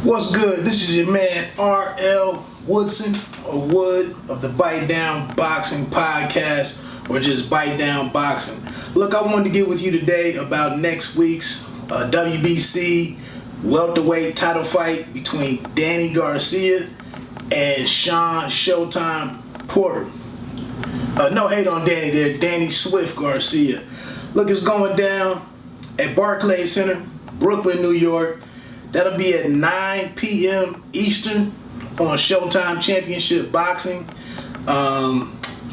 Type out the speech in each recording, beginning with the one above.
What's good? This is your man R.L. Woodson, or Wood, of the Bite Down Boxing Podcast, or just Bite Down Boxing. Look, I wanted to get with you today about next week's WBC Welterweight title fight between Danny Garcia and Shawn Showtime Porter. No hate on Danny there, Danny Swift Garcia. Look, it's going down at Barclays Center, Brooklyn, New York. That'll be at 9 p.m. Eastern on Showtime Championship Boxing.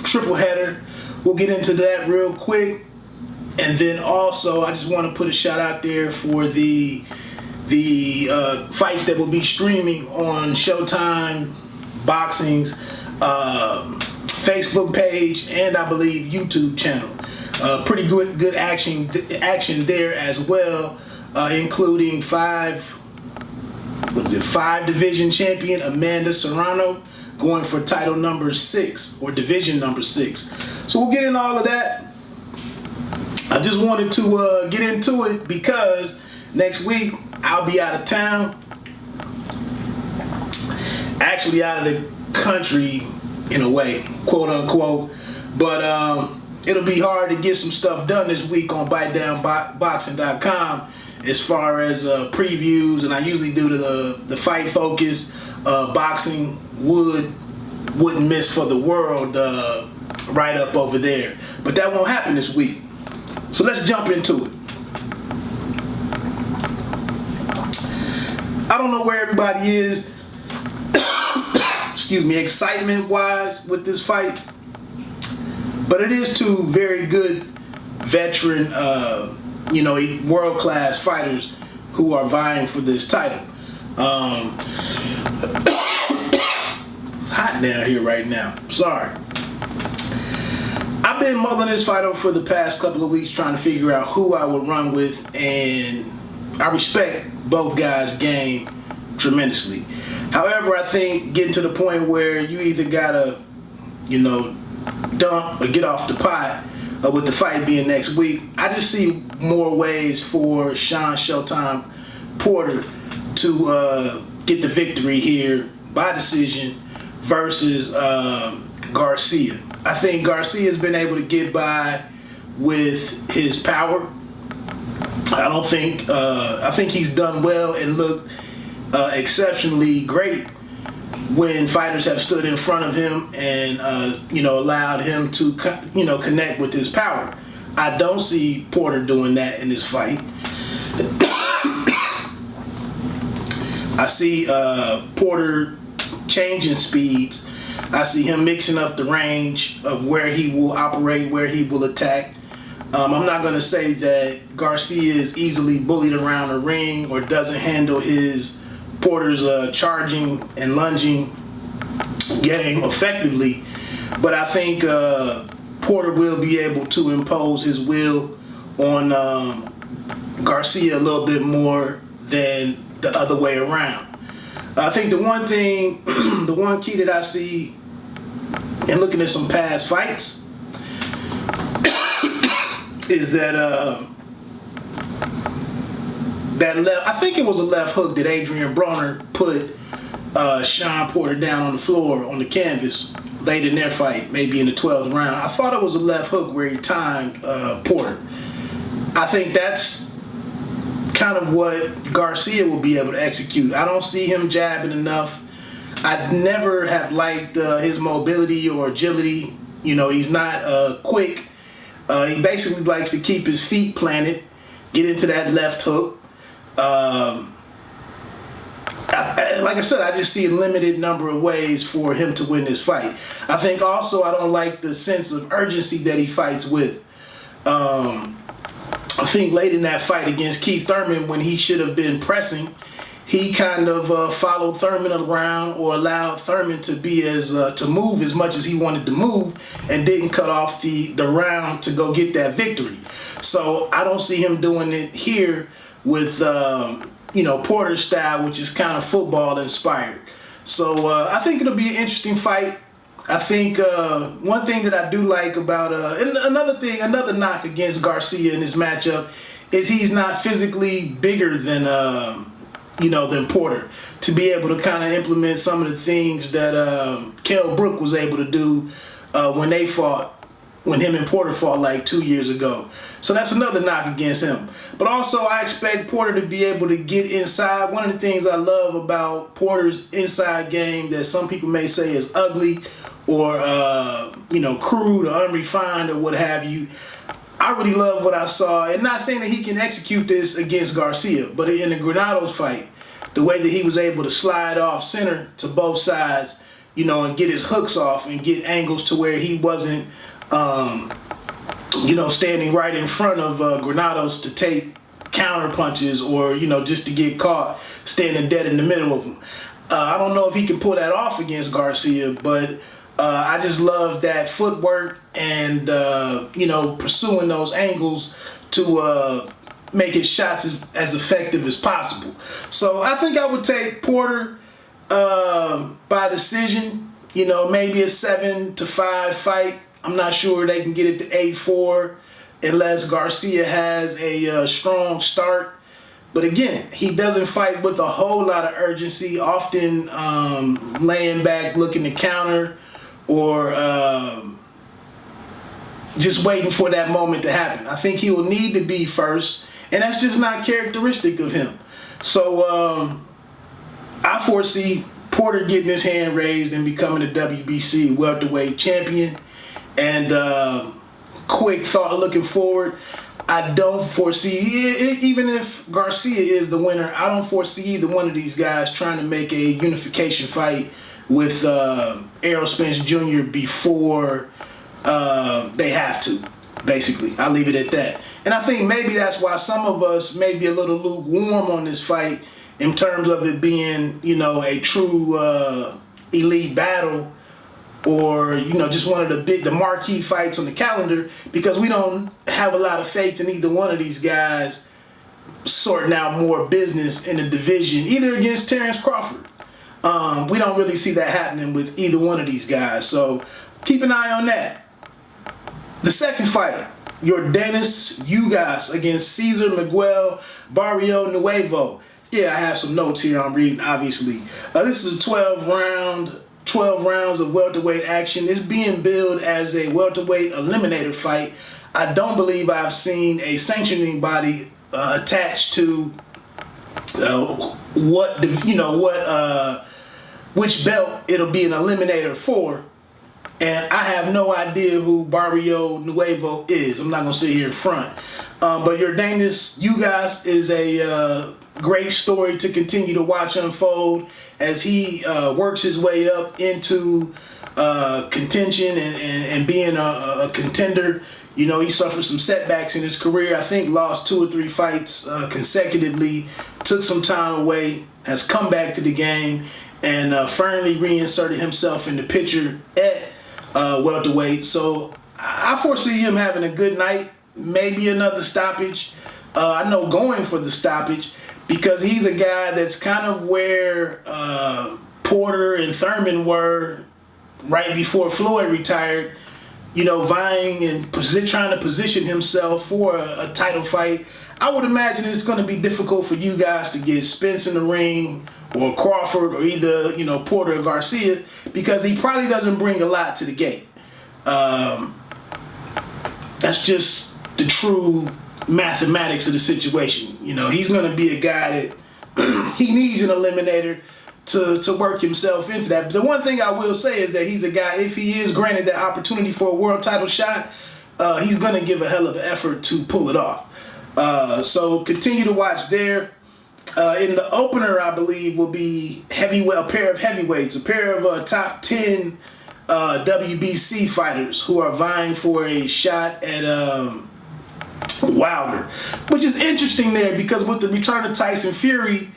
Triple header. We'll get into that real quick. And then also, I just want to put a shout out there for the fights that will be streaming on Showtime Boxing's Facebook page and I believe YouTube channel. Pretty good action there as well, including five division champion Amanda Serrano going for title number 6 or division number 6. So we'll get into all of that. I just wanted to get into it because next week I'll be out of town, actually out of the country in a way, quote unquote, but it'll be hard to get some stuff done this week on BiteDownBoxing.com as far as previews, and I usually do the Fight Focus boxing wouldn't miss for the world right up over there, but that won't happen this week. So let's jump into it. I don't know where everybody is excuse me, excitement wise with this fight, but it is two very good veteran world-class fighters who are vying for this title. It's hot down here right now. Sorry. I've been mulling this fight over for the past couple of weeks trying to figure out who I would run with, and I respect both guys' game tremendously. However, I think getting to the point where you either gotta, dump or get off the pot, with the fight being next week, I just see more ways for Shawn Showtime Porter to get the victory here by decision versus Garcia. I think Garcia's been able to get by with his power. I think he's done well and looked exceptionally great when fighters have stood in front of him and allowed him to connect with his power. I don't see Porter doing that in this fight. I see Porter changing speeds. I see him mixing up the range of where he will operate, where he will attack. I'm not going to say that Garcia is easily bullied around the ring or doesn't handle Porter's charging and lunging game effectively, but I think Porter will be able to impose his will on Garcia a little bit more than the other way around. I think the one key that I see in looking at some past fights is that I think it was a left hook that Adrian Broner put Shawn Porter down on the floor on the canvas late in their fight, maybe in the 12th round. I thought it was a left hook where he timed Porter. I think that's kind of what Garcia will be able to execute. I don't see him jabbing enough. I never have liked his mobility or agility. He's not quick. He basically likes to keep his feet planted, get into that left hook. Like I said, I just see a limited number of ways for him to win this fight. I think also I don't like the sense of urgency that he fights with. I think late in that fight against Keith Thurman, when he should have been pressing, he kind of followed Thurman around or allowed Thurman to to move as much as he wanted to move and didn't cut off the round to go get that victory. So I don't see him doing it here with Porter's style, which is kind of football inspired. So I think it'll be an interesting fight. I think one thing that I do like about another knock against Garcia in this matchup is he's not physically bigger than than Porter to be able to kind of implement some of the things that Kell Brook was able to do when him and Porter fought like 2 years ago. So that's another knock against him. But also I expect Porter to be able to get inside. One of the things I love about Porter's inside game that some people may say is ugly or crude or unrefined or what have you, I really love what I saw. And not saying that he can execute this against Garcia, but in the Granados fight, the way that he was able to slide off center to both sides, and get his hooks off and get angles to where he wasn't standing right in front of Granados to take counter punches or, just to get caught standing dead in the middle of them. I don't know if he can pull that off against Garcia, but I just love that footwork and, pursuing those angles to make his shots as effective as possible. So I think I would take Porter by decision, maybe a 7-5 fight. I'm not sure they can get it to 8-4 unless Garcia has a strong start. But again, he doesn't fight with a whole lot of urgency, often laying back, looking to counter, or just waiting for that moment to happen. I think he will need to be first, and that's just not characteristic of him. So I foresee Porter getting his hand raised and becoming the WBC Welterweight champion. And quick thought looking forward, I don't foresee, even if Garcia is the winner, I don't foresee either one of these guys trying to make a unification fight with Errol Spence Jr. before they have to, basically. I'll leave it at that. And I think maybe that's why some of us may be a little lukewarm on this fight in terms of it being, a true elite battle, or just one of the marquee fights on the calendar, because we don't have a lot of faith in either one of these guys sorting out more business in the division, either against Terrence Crawford. We don't really see that happening with either one of these guys, so keep an eye on that. The second fight, Yordenis Ugas against Cesar Miguel Barrio Nuevo. Yeah, I have some notes here I'm reading, obviously. This is a 12 rounds of welterweight action. It's being billed as a welterweight eliminator fight. I don't believe I've seen a sanctioning body attached to which belt it'll be an eliminator for. And I have no idea who Barrio Nuevo is. I'm not going to sit here in front. But Yordenis Ugas is a great story to continue to watch unfold as he works his way up into contention and being a contender. He suffered some setbacks in his career. I think lost 2 or 3 fights consecutively, took some time away, has come back to the game, and firmly reinserted himself in the picture at welterweight. So I foresee him having a good night, maybe another stoppage. I know going for the stoppage, because he's a guy that's kind of where Porter and Thurman were right before Floyd retired, vying and trying to position himself for a title fight. I would imagine it's going to be difficult for you guys to get Spence in the ring, or Crawford, or either, Porter or Garcia, because he probably doesn't bring a lot to the gate. That's just the true mathematics of the situation. He's going to be a guy that he needs an eliminator to work himself into that. But the one thing I will say is that he's a guy, if he is granted the opportunity for a world title shot, he's going to give a hell of an effort to pull it off. So continue to watch there. In the opener, I believe, will be a pair of heavyweights, a pair of top 10 WBC fighters who are vying for a shot at Wilder, which is interesting there, because with the return of Tyson Fury,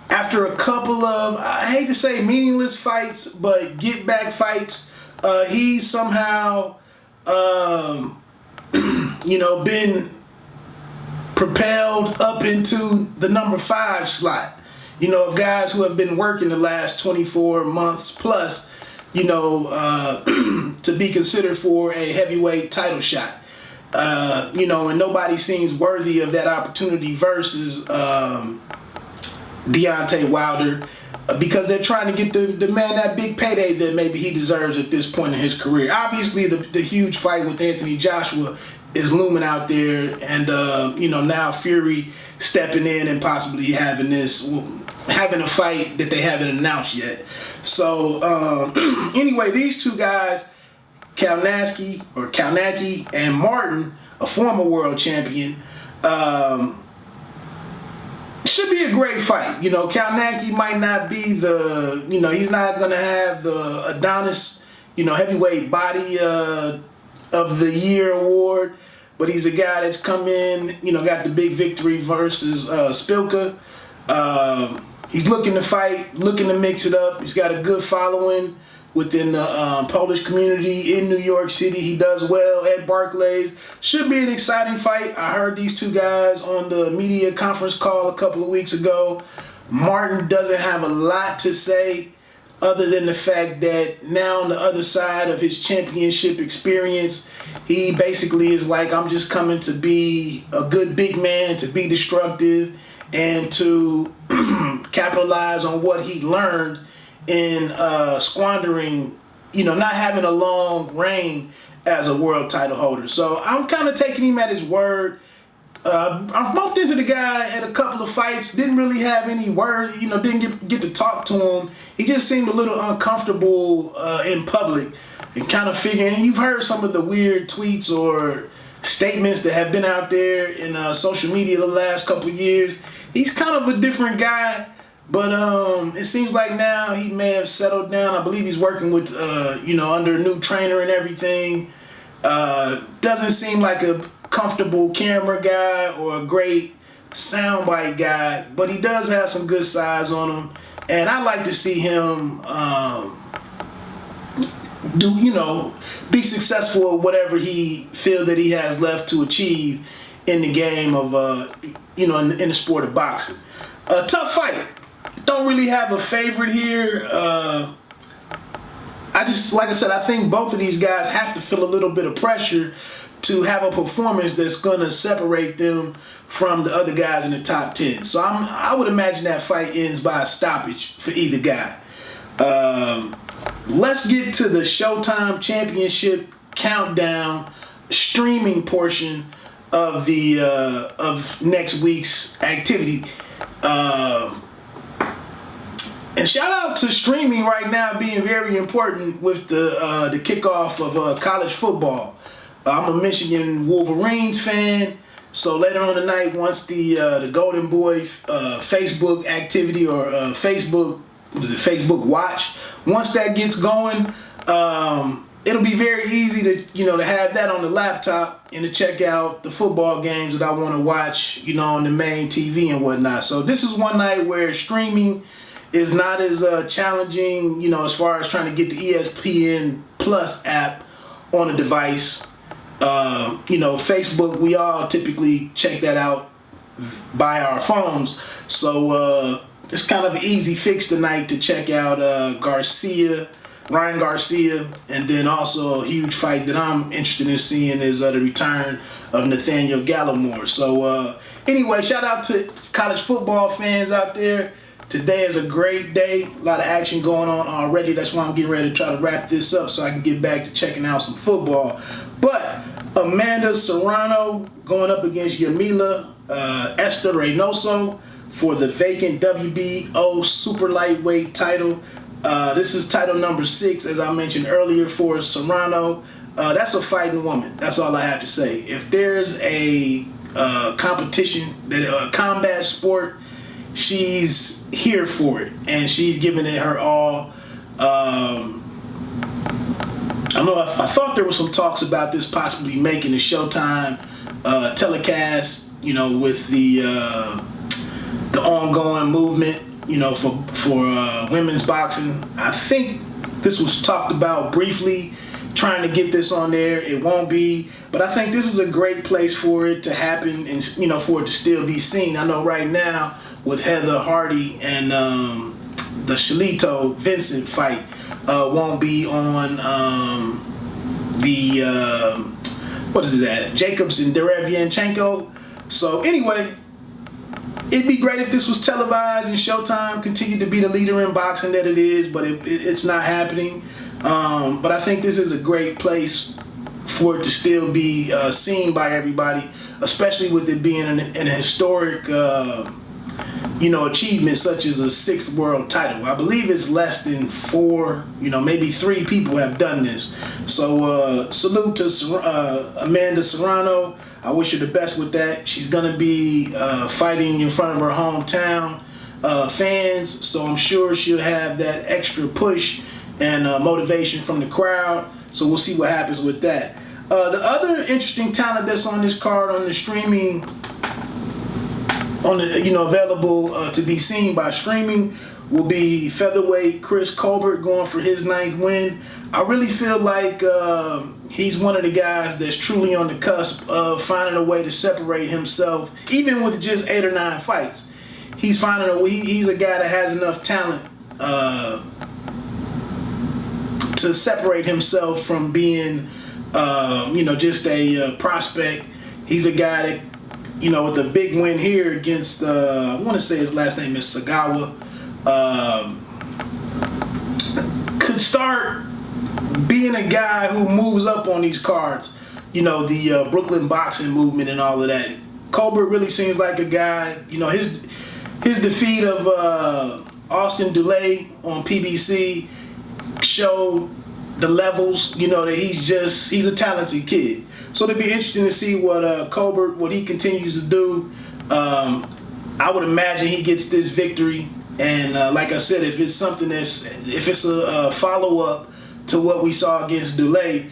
after a couple of, I hate to say meaningless fights, but get back fights, he's somehow, been propelled up into the number 5 slot, of guys who have been working the last 24 months plus, to be considered for a heavyweight title shot. And nobody seems worthy of that opportunity versus Deontay Wilder, because they're trying to get the man that big payday that maybe he deserves at this point in his career. Obviously, the huge fight with Anthony Joshua is looming out there, and now Fury stepping in and possibly having a fight that they haven't announced yet. So anyway, these two guys, Kalnacki and Martin, a former world champion, should be a great fight. Kalnacki might not be he's not going to have the Adonis, heavyweight body of the year award, but he's a guy that's come in, got the big victory versus Spilka. He's looking to fight, looking to mix it up. He's got a good following within the Polish community in New York City. He does well at Barclays. Should be an exciting fight. I heard these two guys on the media conference call a couple of weeks ago. Martin doesn't have a lot to say other than the fact that now on the other side of his championship experience, he basically is like, I'm just coming to be a good big man, to be destructive, and to capitalize on what he learned in squandering, not having a long reign as a world title holder. So I'm kind of taking him at his word. I bumped into the guy at a couple of fights, didn't really have any word, didn't get to talk to him. He just seemed a little uncomfortable in public, and kind of figuring, you've heard some of the weird tweets or statements that have been out there in social media the last couple of years. He's kind of a different guy. But it seems like now he may have settled down. I believe he's working with, under a new trainer and everything. Doesn't seem like a comfortable camera guy or a great soundbite guy, but he does have some good size on him. And I like to see him be successful at whatever he feels that he has left to achieve in the game of, in the sport of boxing. A tough fight. Don't really have a favorite here. I think both of these guys have to feel a little bit of pressure to have a performance that's going to separate them from the other guys in the top 10. So I would imagine that fight ends by a stoppage for either guy. Let's get to the Showtime Championship countdown streaming portion of the of next week's activity. And shout out to streaming right now being very important with the kickoff of college football. I'm a Michigan Wolverines fan, so later on tonight, once the Golden Boy Facebook activity or Facebook Watch, once that gets going, it'll be very easy to have that on the laptop and to check out the football games that I want to watch, on the main TV and whatnot. So this is one night where streaming is not as challenging, as far as trying to get the ESPN Plus app on a device. Facebook, we all typically check that out by our phones. So it's kind of an easy fix tonight to check out Ryan Garcia, and then also a huge fight that I'm interested in seeing is the return of Nathaniel Gallimore. So anyway, shout out to college football fans out there. Today is a great day. A lot of action going on already. That's why I'm getting ready to try to wrap this up so I can get back to checking out some football. But Amanda Serrano going up against Yamila Esther Reynoso for the vacant WBO super lightweight title. This is title number 6, as I mentioned earlier, for Serrano. That's a fighting woman. That's all I have to say. If there's a competition, a combat sport, she's here for it, and she's giving it her all. I thought there were some talks about this possibly making a Showtime telecast, with the ongoing movement, for women's boxing. I think this was talked about briefly, trying to get this on there. It won't be, but I think this is a great place for it to happen and, for it to still be seen. I know right now with Heather Hardy and the Shalito Vincent fight won't be on the what is that? Jacobs and Derevianchenko. So anyway, it'd be great if this was televised and Showtime continued to be the leader in boxing that it is, but it's not happening. But I think this is a great place for it to still be seen by everybody, especially with it being an historic achievement such as a 6th world title. I believe it's less than 4, maybe 3 people have done this. So salute to Amanda Serrano. I wish her the best with that. She's going to be fighting in front of her hometown fans, so I'm sure she'll have that extra push and motivation from the crowd. So we'll see what happens with that. The other interesting talent that's on this card on the streaming, available to be seen by streaming, will be featherweight Chris Colbert going for his 9th win. I really feel like he's one of the guys that's truly on the cusp of finding a way to separate himself, even with just 8 or 9 fights. He's finding a way. He's a guy that has enough talent to separate himself from being, just a prospect. He's a guy that, with a big win here against, I want to say his last name is Sagawa, could start being a guy who moves up on these cards, the Brooklyn boxing movement and all of that. Colbert really seems like a guy, his defeat of Austin Dulay on PBC showed the levels, that he's a talented kid. So it'll be interesting to see what Colbert, what he continues to do. I would imagine he gets this victory, and like I said, if it's a follow-up to what we saw against Dulay,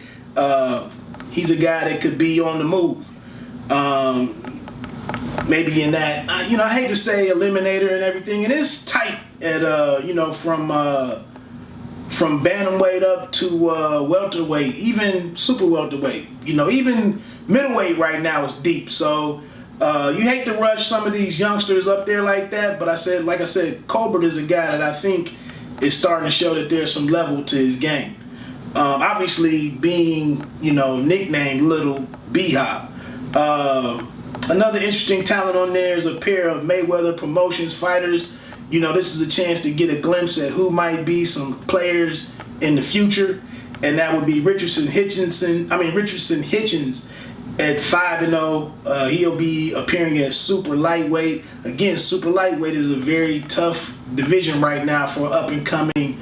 he's a guy that could be on the move. Maybe in that, I hate to say eliminator and everything. It is tight at from bantamweight up to welterweight, even super welterweight. Even middleweight right now is deep. So you hate to rush some of these youngsters up there like that. But like I said, Colbert is a guy that I think is starting to show that there's some level to his game. Obviously, being nicknamed Little B-Hop. Another interesting talent on there is a pair of Mayweather Promotions fighters. This is a chance to get a glimpse at who might be some players in the future, and that would be Richardson Hitchens at 5-0. He'll be appearing at super lightweight. Again, super lightweight is a very tough division right now for up-and-coming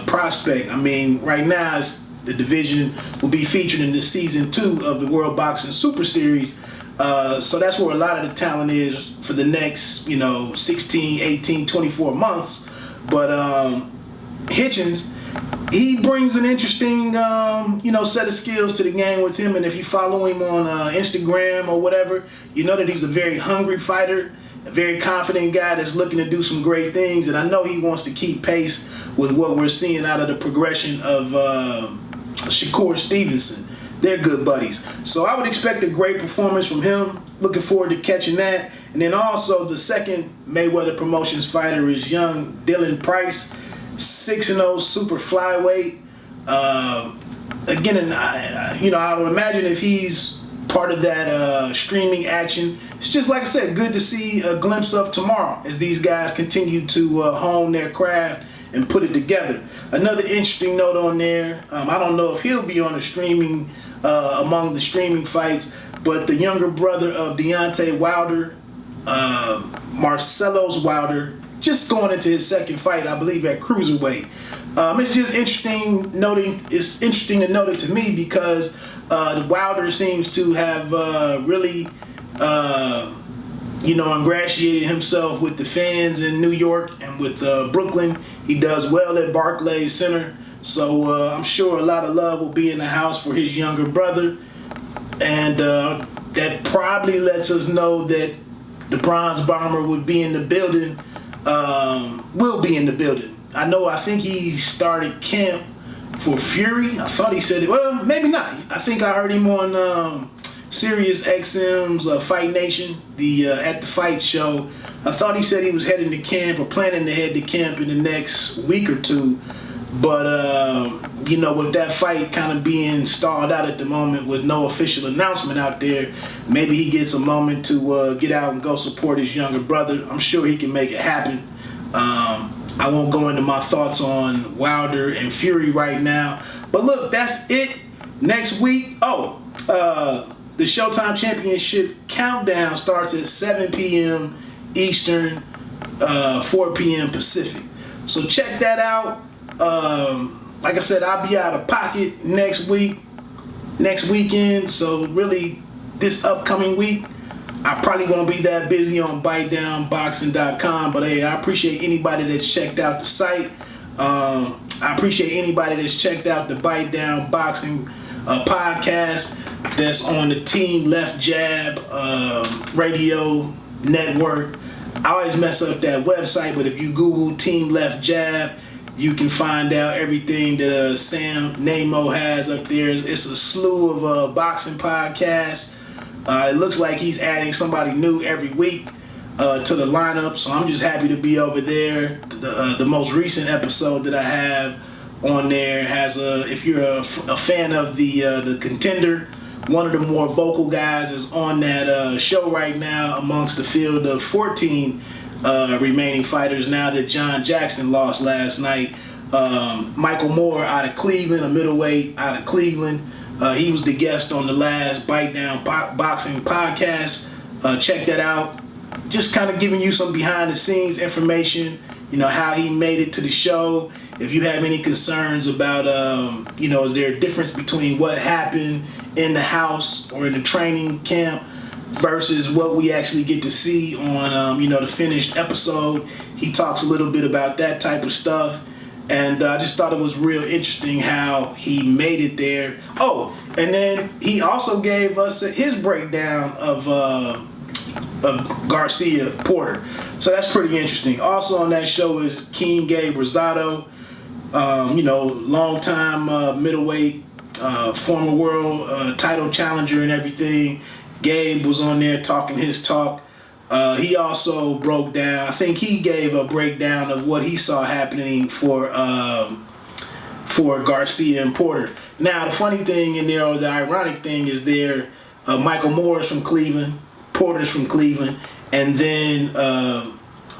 prospect. Right now, the division will be featured in the season 2 of the World Boxing Super Series. So that's where a lot of the talent is for the next, 16, 18, 24 months. But Hitchens, he brings an interesting, set of skills to the game with him. And if you follow him on Instagram or whatever, you know that he's a very hungry fighter, a very confident guy that's looking to do some great things. And I know he wants to keep pace with what we're seeing out of the progression of Shakur Stevenson. They're good buddies. So I would expect a great performance from him. Looking forward to catching that. And then also the second Mayweather Promotions fighter is young Dylan Price, 6-0 super flyweight. Again, I would imagine if he's part of that streaming action, it's just like I said, good to see a glimpse of tomorrow as these guys continue to hone their craft and put it together. Another interesting note on there, I don't know if he'll be on the streaming, among the streaming fights, but the younger brother of Deontay Wilder, Marcelos Wilder, just going into his second fight, I believe, at cruiserweight. It's just interesting to note it to me because Wilder seems to have really ingratiated himself with the fans in New York and with Brooklyn. He does well at Barclays Center. So I'm sure a lot of love will be in the house for his younger brother. And that probably lets us know that the Bronze Bomber would be in the building, will be in the building. I think he started camp for Fury. I thought he said it. Well, maybe not. I think I heard him on Sirius XM's Fight Nation, at the Fight Show. I thought he said he was heading to camp or planning to head to camp in the next week or two. But with that fight kind of being stalled out at the moment with no official announcement out there, maybe he gets a moment to get out and go support his younger brother. I'm sure he can make it happen. I won't go into my thoughts on Wilder and Fury right now. But look, that's it. Next week, the Showtime Championship Countdown starts at 7 p.m. Eastern, 4 p.m. Pacific. So check that out. Like I said, I'll be out of pocket next weekend. So really, this upcoming week, I probably won't be that busy on bitedownboxing.com. But hey, I appreciate anybody that's checked out the site. I appreciate anybody that's checked out the Bite Down Boxing podcast that's on the Team Left Jab radio network. I always mess up that website, but if you Google Team Left Jab, you can find out everything that Sam Namo has up there. It's a slew of boxing podcasts. It looks like he's adding somebody new every week to the lineup, so I'm just happy to be over there. The most recent episode that I have on there has if you're a fan of the Contender, one of the more vocal guys is on that show right now amongst the field of 14 remaining fighters now that John Jackson lost last night. Michael Moore out of Cleveland, a middleweight out of Cleveland. He was the guest on the last Bite Down Boxing podcast. Check that out. Just kind of giving you some behind the scenes information, how he made it to the show. If you have any concerns about, is there a difference between what happened in the house or in the training camp versus what we actually get to see on, the finished episode. He talks a little bit about that type of stuff. And I just thought it was real interesting how he made it there. Oh, and then he also gave us his breakdown of Garcia-Porter. So that's pretty interesting. Also on that show is King Gabe Rosado, long-time middleweight, former world title challenger and everything. Gabe was on there talking his talk. He also broke down, I think he gave a breakdown of what he saw happening for Garcia and Porter. Now, the funny thing in there, or the ironic thing is there, Michael Moore is from Cleveland, Porter's from Cleveland, and then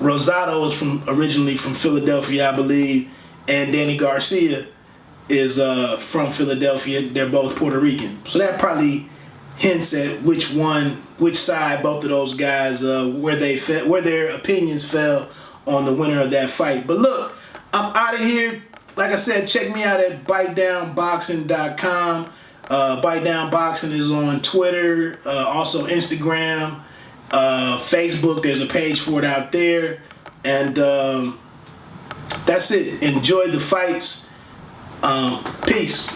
Rosado is originally from Philadelphia, I believe, and Danny Garcia is from Philadelphia. They're both Puerto Rican. So that probably hints at which side both of those guys, where their opinions fell on the winner of that fight. But look, I'm out of here. Like I said, check me out at bitedownboxing.com. Bite Down Boxing is on Twitter, also Instagram, Facebook. There's a page for it out there. And that's it. Enjoy the fights. Peace.